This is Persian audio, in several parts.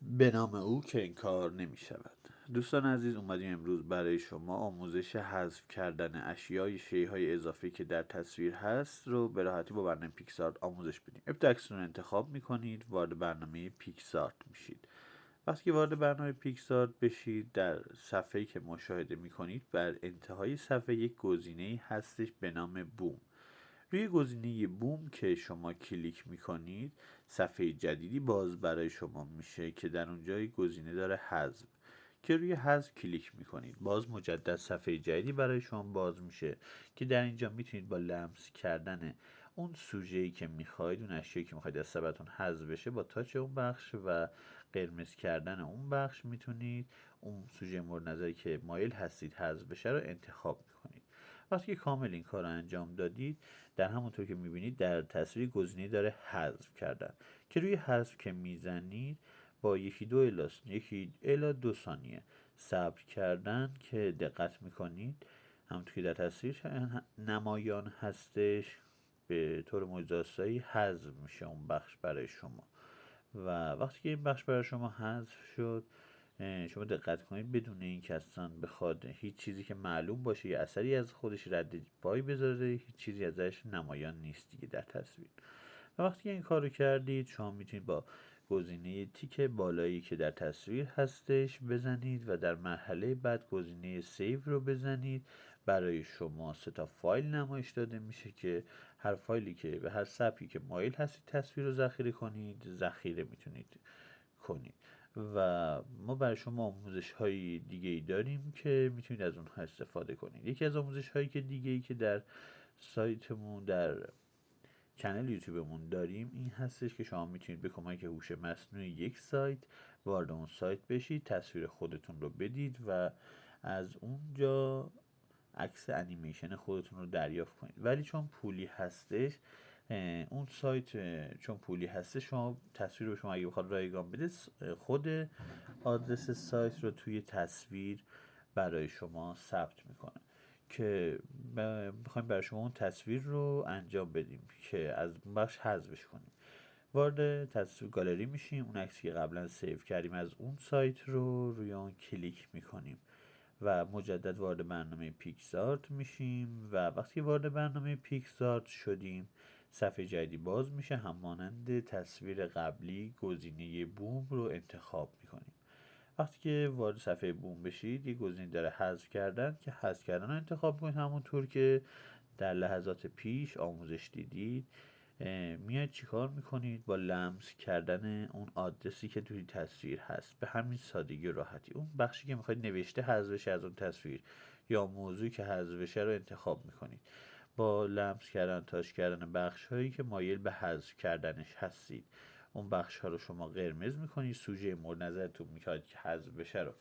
به نام او که انکار نمی شود. دوستان عزیز، اومدیم امروز برای شما آموزش حذف کردن اشیای شی‌های اضافی که در تصویر هست رو به راحتی با برنامه پیکسارت آموزش بدیم. ابتدا عکستون رو انتخاب میکنید، وارد برنامه پیکسارت میشید. وقتی که وارد برنامه پیکسارت بشید، در صفحه‌ای که مشاهده میکنید بر انتهای صفحه یک گزینه‌ای هستش به نام بوم. روی گزینه بوم که شما کلیک میکنید، صفحه جدیدی باز برای شما میشه که در اونجا گزینه داره حذف. که روی حذف کلیک میکنید، باز مجدد صفحه جدیدی برای شما باز میشه که در اینجا میتونید با لمس کردن اون سوژه‌ای که میخواید، اون اشیایی که میخواید از صفحتون حذف بشه، با تاچ اون بخش و قرمز کردن اون بخش میتونید اون سوژه مورد نظری که مایل هستید حذف بشه رو انتخاب میکنید. وقتی که کامل این کار رو انجام دادید، در همونطور که میبینید در تصویر گزینه داره حذف کردن که روی حذف که میزنید با یکی الی دو ثانیه صبر کردن که دقت میکنید همونطور که در تصویر نمایان هستش به طور معجزه‌آسایی حذف میشه اون بخش برای شما. و وقتی که این بخش برای شما حذف شد، شما دقت کنید بدون اینکه اصلا بخواد هیچ چیزی که معلوم باشه یا اثری از خودش رد پای بذاره، هیچ چیزی ازش نمایان نیست دیگه در تصویر. و وقتی که این کار رو کردید، شما میتونید با گزینه تیک بالایی که در تصویر هستش بزنید و در مرحله بعد گزینه سیو رو بزنید. برای شما 3 تا فایل نمایش داده میشه که هر فایلی که به هر سبکی که مایل هستید تصویر رو ذخیره کنید، ذخیره میتونید کنید. و ما برای شما آموزش های دیگه ای داریم که میتونید از اونها استفاده کنید. یکی از آموزش هایی که دیگه ای که در سایتمون، در کانال یوتیوبمون داریم، این هستش که شما میتونید به کمک هوش مصنوعی یک سایت وارد اون سایت بشید، تصویر خودتون رو بدید و از اونجا عکس انیمیشن خودتون رو دریافت کنید. ولی چون پولی هستش، اون سایت چون پولی هستش، شما تصویر رو شما اگه بخواد رایگان بده، خود آدرس سایت رو توی تصویر برای شما ثبت میکنه که بخوایم برای شما اون تصویر رو انجام بدیم که از بخش حذفش کنیم. وارد تصویر گالری میشیم، اون عکسی که قبلا سیو کردیم از اون سایت رو روی اون کلیک میکنیم و مجدد وارد برنامه پیکسارت میشیم. و وقتی وارد برنامه پیکسارت شدیم، صفحه جدیدی باز میشه. همانند تصویر قبلی گزینه بوم رو انتخاب میکنیم. وقتی که وارد صفحه بوم بشید، یه گزینه داره حذف کردن که حذف کردن رو انتخاب کنید، همونطور که در لحظات پیش آموزش دیدید. میاد چیکار میکنید؟ با لمس کردن اون آدرسی که توی تصویر هست، به همین سادگی و راحتی اون بخشی که میخواید نوشته حذف بشه از اون تصویر یا موضوعی که حذف بشه رو انتخاب میکنید. با لمس کردن، تاچ کردن بخش هایی که مایل به حذف کردنش هستید، اون بخش ها رو شما قرمز میکنید. سوژه مورد نظرتون میخواد که حذف بشه رو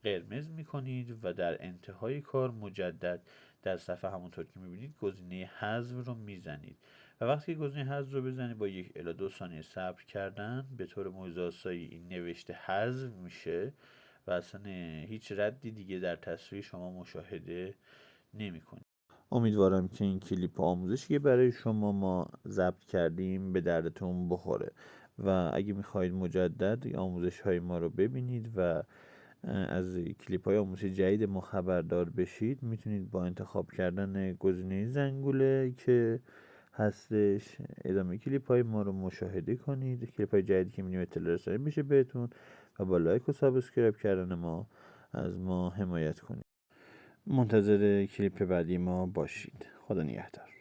قرمز میکنید و در انتهای کار مجدد در صفحه همونطور که میبینید گزینه حذف رو میزنید. و وقتی گزینه حذف رو بزنید، با 1 الی 2 ثانیه صبر کردن، به طور معجزه‌آسایی این نوشته حذف میشه و اصلا هیچ ردی دیگه در تصویر شما مشاهده نمیکنید. امیدوارم که این کلیپ آموزشی که برای شما ما ضبط کردیم به دردتون بخوره و اگه میخواهید مجدد آموزش های ما رو ببینید و از کلیپ های آموزشی جدید ما خبردار بشید، میتونید با انتخاب کردن گزینه زنگوله که هستش ادامه کلیپ های ما رو مشاهده کنید. کلیپ های جدیدی که می‌بینید اطلاع رسانی میشه بهتون و با لایک و سابسکرایب کردن ما از ما حمایت کنید. منتظر کلیپ بعدی ما باشید. خدا نگهدار.